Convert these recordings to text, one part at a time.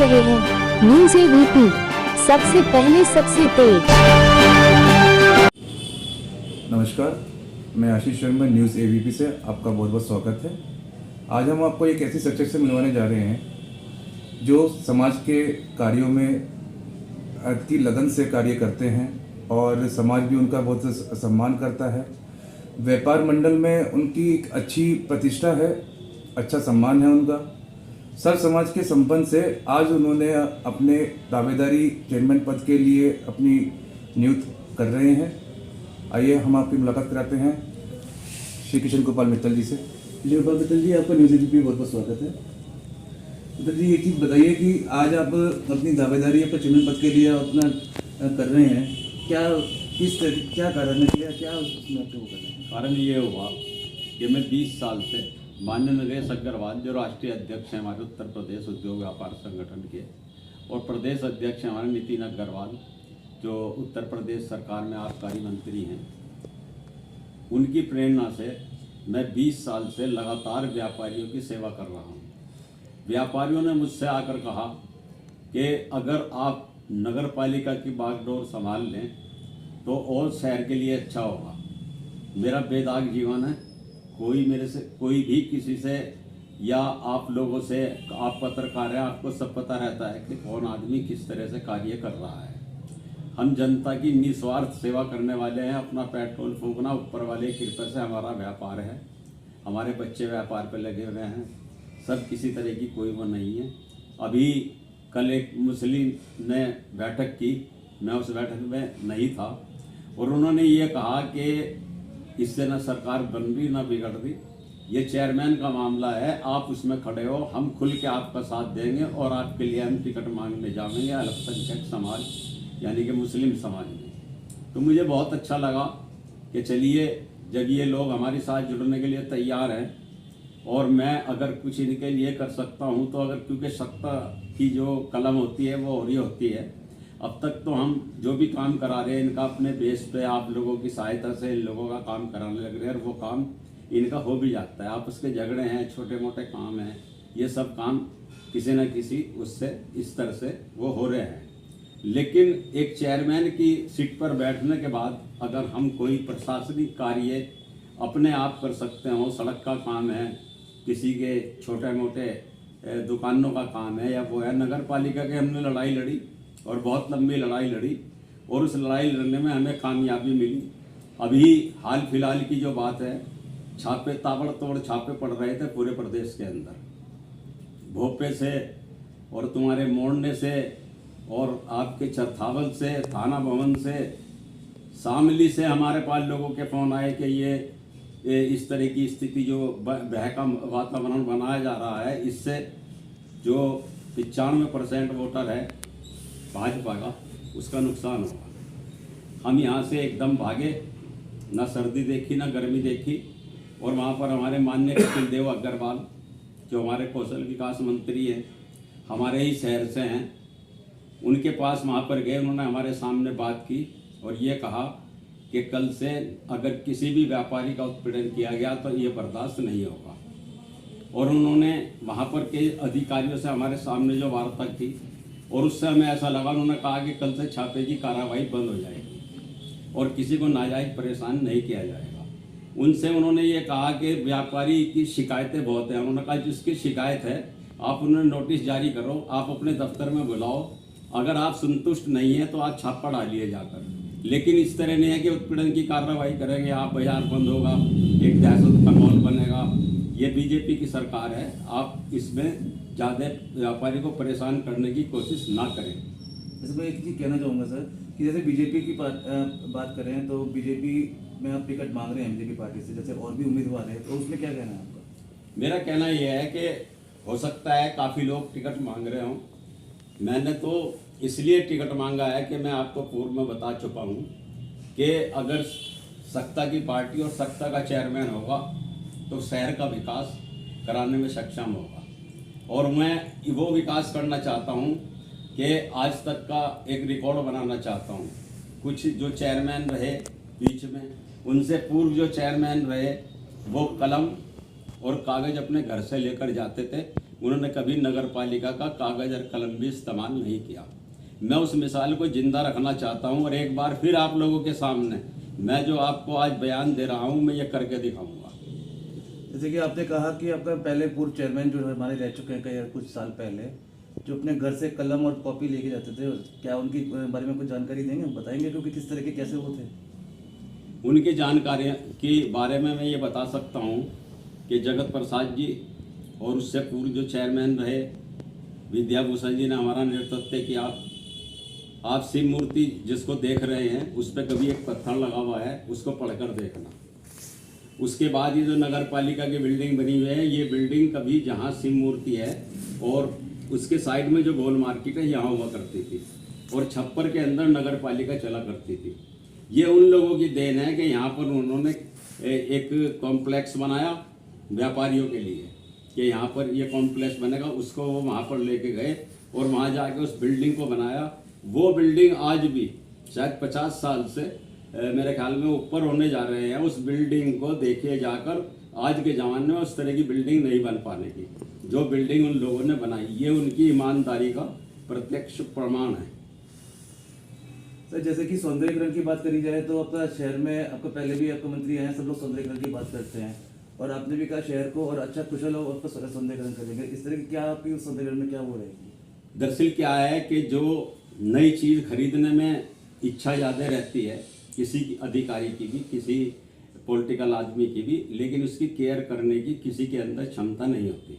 रहे हैं news ABP, सबसे पहले सबसे तेज। नमस्कार, मैं आशीष शर्मा न्यूज़ एबीपी से आपका बहुत बहुत स्वागत है। आज हम आपको एक ऐसी शख्सियत से मिलवाने जा रहे हैं जो समाज के कार्यों में अति लगन से कार्य करते हैं और समाज भी उनका बहुत सम्मान करता है। व्यापार मंडल में उनकी एक अच्छी प्रतिष्ठा है, अच्छा सम्मान है उनका। सर समाज के संपन्न से आज उन्होंने अपने दावेदारी चेयरमैन पद के लिए अपनी नियुक्ति कर रहे हैं। आइए हम आपकी मुलाकात कराते हैं श्री किशन गोपाल मित्तल जी से। किशन गोपाल मित्तल जी, आपका न्यूज़ एबीपी बहुत बहुत स्वागत है। मित्तल जी, एक चीज़ बताइए कि आज आप अपनी दावेदारी अपने चेयरमैन पद के लिए अपना कर रहे हैं, क्या कारण है, क्या उसमें आपको वो कर रहे हैं? कारण ये हुआ कि मैं 20 साल से माननीय नरेश अग्रवाल जो राष्ट्रीय अध्यक्ष हैं हमारे उत्तर प्रदेश उद्योग व्यापार संगठन के, और प्रदेश अध्यक्ष हैं हमारे नितिन अग्रवाल जो उत्तर प्रदेश सरकार में आबकारी मंत्री हैं, उनकी प्रेरणा से मैं 20 साल से लगातार व्यापारियों की सेवा कर रहा हूँ। व्यापारियों ने मुझसे आकर कहा कि अगर आप नगर पालिका की बागडोर संभाल लें तो और शहर के लिए अच्छा होगा। मेरा बेदाग जीवन है, कोई भी किसी से या आप लोगों से, आप पत्रकार हैं, आपको सब पता रहता है कि कौन आदमी किस तरह से कार्य कर रहा है। हम जनता की निस्वार्थ सेवा करने वाले हैं। अपना पेट्रोल फूकना ऊपर वाले की कृपा से हमारा व्यापार है। हमारे बच्चे व्यापार पर लगे हुए हैं, सब किसी तरह की कोई वो नहीं है। अभी कल एक मुस्लिम ने बैठक की, मैं उस बैठक में नहीं था, और उन्होंने ये कहा कि इससे ना सरकार बन रही ना बिगड़ रही, ये चेयरमैन का मामला है, आप उसमें खड़े हो, हम खुल के आपका साथ देंगे और आपके लिए हम टिकट मांगने जाएंगे अल्पसंख्यक समाज यानी कि मुस्लिम समाज में। तो मुझे बहुत अच्छा लगा कि चलिए जब ये लोग हमारे साथ जुड़ने के लिए तैयार हैं और मैं अगर कुछ इनके लिए कर सकता हूँ तो, अगर क्योंकि सत्ता की जो कलम होती है वो हो रही होती है। अब तक तो हम जो भी काम करा रहे हैं इनका अपने बेस पे आप लोगों की सहायता से इन लोगों का काम कराने लग रहे हैं और वो काम इनका हो भी जाता है। आपस के झगड़े हैं, छोटे मोटे काम हैं, ये सब काम किसी न किसी उससे इस तरह से वो हो रहे हैं। लेकिन एक चेयरमैन की सीट पर बैठने के बाद अगर हम कोई प्रशासनिक कार्य अपने आप कर सकते हो, सड़क का काम है, किसी के छोटे मोटे दुकानों का काम है, या वो है नगर पालिका के, हमने लड़ाई लड़ी और बहुत लंबी लड़ाई लड़ी और उस लड़ाई लड़ने में हमें कामयाबी मिली। अभी हाल फिलहाल की जो बात है, छापे ताबड़तोड़ छापे पड़ रहे थे पूरे प्रदेश के अंदर, भोपे से और तुम्हारे मोड़ने से और आपके चरथावल से, थाना भवन से, शामली से हमारे पास लोगों के फोन आए कि ये इस तरह की स्थिति जो भय का वातावरण बनाया जा रहा है, इससे जो 95% वोटर है भाजपा का, उसका नुकसान होगा। हम यहाँ से एकदम भागे, ना सर्दी देखी ना गर्मी देखी, और वहाँ पर हमारे माननीय कपिल देव अग्रवाल जो हमारे कौशल विकास मंत्री हैं, हमारे ही शहर से हैं, उनके पास वहाँ पर गए। उन्होंने हमारे सामने बात की और ये कहा कि कल से अगर किसी भी व्यापारी का उत्पीड़न किया गया तो ये बर्दाश्त नहीं होगा। और उन्होंने वहाँ पर के अधिकारियों से हमारे सामने जो वार्ता की, और उससे हमें ऐसा लगा, उन्होंने कहा कि कल से छापे की कार्रवाई बंद हो जाएगी और किसी को नाजायज परेशान नहीं किया जाएगा। उनसे उन्होंने ये कहा कि व्यापारी की शिकायतें बहुत हैं। उन्होंने कहा जिसकी शिकायत है आप उन्हें नोटिस जारी करो, आप अपने दफ्तर में बुलाओ, अगर आप संतुष्ट नहीं है तो आप छापा डालिए जाकर। लेकिन इस तरह नहीं है कि उत्पीड़न की कार्रवाई करेंगे, आप बाजार बंद होगा, एक दहशत का माहौल बनेगा। ये बीजेपी की सरकार है, आप इसमें ज़्यादा व्यापारी को परेशान करने की कोशिश ना करें। जैसे मैं एक चीज़ कहना चाहूँगा सर कि जैसे बीजेपी की बात करें तो बीजेपी में आप टिकट मांग रहे हैं बीजेपी पार्टी से, जैसे और भी उम्मीदवार हैं, तो उसमें क्या कहना है आपका? मेरा कहना यह है कि हो सकता है काफ़ी लोग टिकट मांग रहे हों। मैंने तो इसलिए टिकट मांगा है कि मैं आपको पूर्व में बता चुका हूँ कि अगर सत्ता की पार्टी और सत्ता का चेयरमैन होगा तो शहर का विकास कराने में सक्षम होगा। और मैं वो विकास करना चाहता हूँ कि आज तक का एक रिकॉर्ड बनाना चाहता हूँ। कुछ जो चेयरमैन रहे बीच में, उनसे पूर्व जो चेयरमैन रहे वो कलम और कागज़ अपने घर से लेकर जाते थे, उन्होंने कभी नगर पालिका का कागज और कलम भी इस्तेमाल नहीं किया। मैं उस मिसाल को जिंदा रखना चाहता हूं और एक बार फिर आप लोगों के सामने मैं जो आपको आज बयान दे रहा हूं मैं ये करके दिखाऊंगा। जैसे कि आपने कहा कि आपका पहले पूर्व चेयरमैन जो हमारे रह चुके हैं कई कुछ साल पहले, जो अपने घर से कलम और कॉपी लेके जाते थे, क्या उनकी बारे में कुछ जानकारी देंगे, बताएंगे क्योंकि किस तरह के कैसे वो थे? उनकी जानकारी के बारे में मैं ये बता सकता हूँ कि जगत प्रसाद जी और उससे पूर्व जो चेयरमैन रहे विद्याभूषण जी ने हमारा नेतृत्व किया। आप शिव मूर्ति जिसको देख रहे हैं उस पर कभी एक पत्थर लगा हुआ है, उसको पढ़कर देखना। उसके बाद ये जो नगर पालिका की बिल्डिंग बनी हुई है, ये बिल्डिंग कभी जहाँ शिव मूर्ति है और उसके साइड में जो गोल मार्केट है यहाँ हुआ करती थी और छप्पर के अंदर नगर पालिका चला करती थी। ये उन लोगों की देन है कि यहाँ पर उन्होंने एक कॉम्प्लेक्स बनाया व्यापारियों के लिए कि यहाँ पर ये कॉम्प्लेक्स बनेगा, उसको वो वहाँ पर लेके गए और वहाँ जाके उस बिल्डिंग को बनाया। वो बिल्डिंग आज भी शायद 50 साल से मेरे ख्याल में ऊपर होने जा रहे हैं। उस बिल्डिंग को देखिए जाकर, आज के ज़माने में उस तरह की बिल्डिंग नहीं बन पाने की। जो बिल्डिंग उन लोगों ने बनाई, ये उनकी ईमानदारी का प्रत्यक्ष प्रमाण है। सर, जैसे कि सौंदर्यीकरण की बात करी जाए तो आपका शहर में आपका पहले भी आपका मंत्री हैं, सब लोग सौंदर्यीकरण की बात करते हैं और आपने भी कहा शहर को और अच्छा कुशल हो आपका सौंदर्यीकरण करेंगे। इस तरह की क्या आपकी सौंदर्यीकरण में क्या हो रहेगी? दरअसल क्या है कि जो नई चीज़ खरीदने में इच्छा ज़्यादा रहती है किसी अधिकारी की भी, किसी पॉलिटिकल आदमी की भी, लेकिन उसकी केयर करने की किसी के अंदर क्षमता नहीं होती।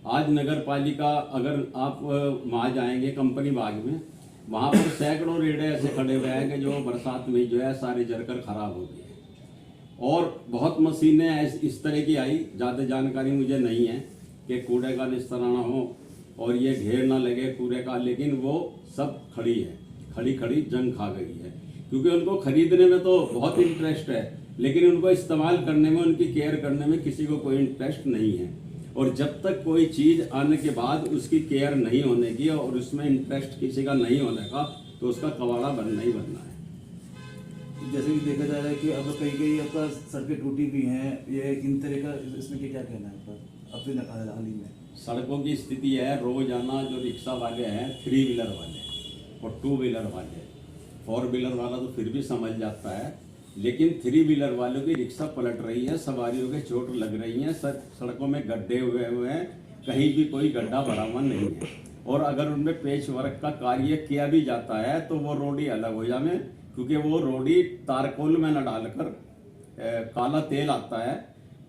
आज नगर पालिका, अगर आप वहाँ जाएंगे कंपनी बाग में, वहाँ पर सैकड़ों रेड़े ऐसे खड़े हुए हैं कि जो बरसात में जो है सारे जलकर खराब हो गए और बहुत मशीनें इस तरह की आई, ज़्यादा जानकारी मुझे नहीं है कि कूड़े का निस्तारण हो और ये ढेर ना लगे कूड़े का, लेकिन वो सब खड़ी है, खड़ी खड़ी जंग खा गई है। क्योंकि उनको खरीदने में तो बहुत इंटरेस्ट है, लेकिन उनको इस्तेमाल करने में, उनकी केयर करने में किसी को कोई इंटरेस्ट नहीं है। और जब तक कोई चीज़ आने के बाद उसकी केयर नहीं होने की और उसमें इंटरेस्ट किसी का नहीं होने का, तो उसका कबाड़ा बनना ही बनना है। जैसे कि देखा जा रहा है कि अब कहीं कहीं आपका सड़कें टूटी भी हैं, ये इन तरह का, इसमें क्या कहना है आपका अपने हाल ही में? सड़कों की स्थिति है, रोजाना जो रिक्शा वाले हैं, 3 व्हीलर वाले और 2 व्हीलर वाले, 4 व्हीलर वाला तो फिर भी समझ जाता है, लेकिन 3 व्हीलर वालों की रिक्शा पलट रही है, सवारियों के चोट लग रही है, सड़कों में गड्ढे हुए हैं, कहीं भी कोई गड्ढा भरा हुआ नहीं है। और अगर उनमें पेच वर्क का कार्य किया भी जाता है तो वो रोडी अलग हो जाए, क्योंकि वो रोडी तारकोल में न डालकर काला तेल आता है,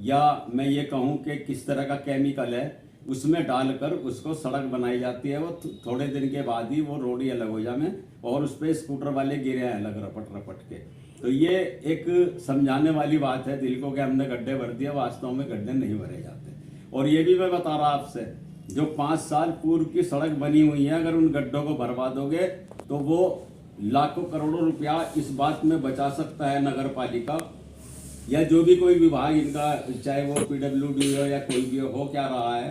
या मैं ये कहूँ कि किस तरह का केमिकल है, उसमें डालकर उसको सड़क बनाई जाती है। वो थोड़े दिन के बाद ही वो रोडी अलग हो जाए और उस पर स्कूटर वाले गिरे हैं अलग रपट रपट के। तो ये एक समझाने वाली बात है दिल को कि हमने गड्ढे भर दिया, वास्तव में गड्ढे नहीं भरे जाते। और ये भी मैं बता रहा आपसे, जो 5 साल पूर्व की सड़क बनी हुई है, अगर उन गड्ढों को भरवा दोगे तो वो लाखों करोड़ों रुपया इस बात में बचा सकता है नगर पालिका या जो भी कोई विभाग इनका, चाहे वो PWD हो या कोई भी हो क्या रहा है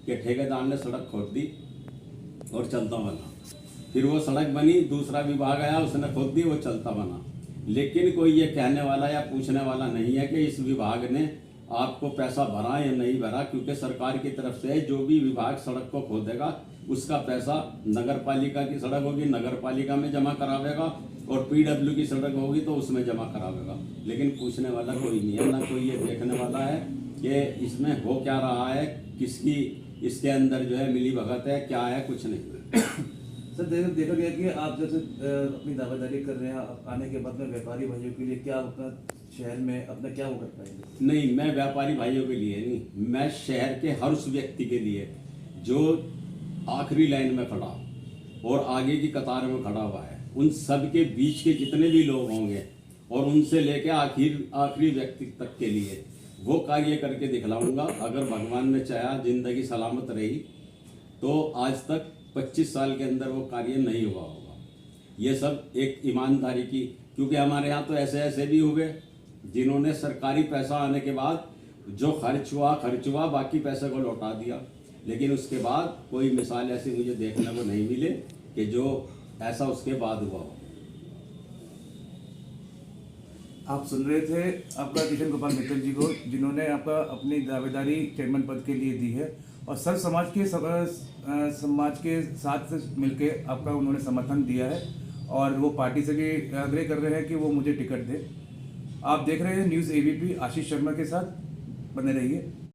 कि ठेकेदार ने सड़क खोद दी और चलता बना, फिर वो सड़क बनी, दूसरा विभाग आया उसने खोद दी, वो चलता बना। लेकिन कोई ये कहने वाला या पूछने वाला नहीं है कि इस विभाग ने आपको पैसा भरा या नहीं भरा, क्योंकि सरकार की तरफ से जो भी विभाग सड़क को खोदेगा उसका पैसा नगर पालिका की सड़क होगी नगर पालिका में जमा करावेगा और PW की सड़क होगी तो उसमें जमा करावेगा। लेकिन पूछने वाला कोई नहीं है, ना कोई ये देखने वाला है कि इसमें हो क्या रहा है, किसकी इसके अंदर जो है मिली भगत है, क्या है, कुछ नहीं। सर, देखा गया कि आप जैसे अपनी दावेदारी कर रहे हैं, आने के बाद में व्यापारी भाइयों के लिए क्या अपना शहर में अपना क्या वो कर पाएंगे? नहीं, मैं व्यापारी भाइयों के लिए नहीं, मैं शहर के हर उस व्यक्ति के लिए जो आखिरी लाइन में खड़ा और आगे की कतार में खड़ा हुआ है, उन सब के बीच के जितने भी लोग होंगे और उनसे लेके आखिरी व्यक्ति तक के लिए वो कार्य करके दिखलाऊंगा। अगर भगवान ने चाहा, जिंदगी सलामत रही, तो आज तक 25 साल के अंदर वो कार्य नहीं हुआ होगा। ये सब एक ईमानदारी की, क्योंकि हमारे यहाँ तो ऐसे भी हुए जिन्होंने सरकारी पैसा आने के बाद जो खर्च हुआ, बाकी पैसे को लौटा दिया, लेकिन उसके बाद कोई मिसाल ऐसी मुझे देखने को नहीं मिले कि जो ऐसा उसके बाद हुआ हो। आप सुन रहे थे आपका किशन गोपाल मित्तल जी को, जिन्होंने आपका अपनी दावेदारी चेयरमैन पद के लिए दी है और सर्व समाज के साथ मिलके आपका उन्होंने समर्थन दिया है और वो पार्टी से भी आग्रह कर रहे हैं कि वो मुझे टिकट दे। आप देख रहे हैं न्यूज़ एबीपी, आशीष शर्मा के साथ बने रहिए।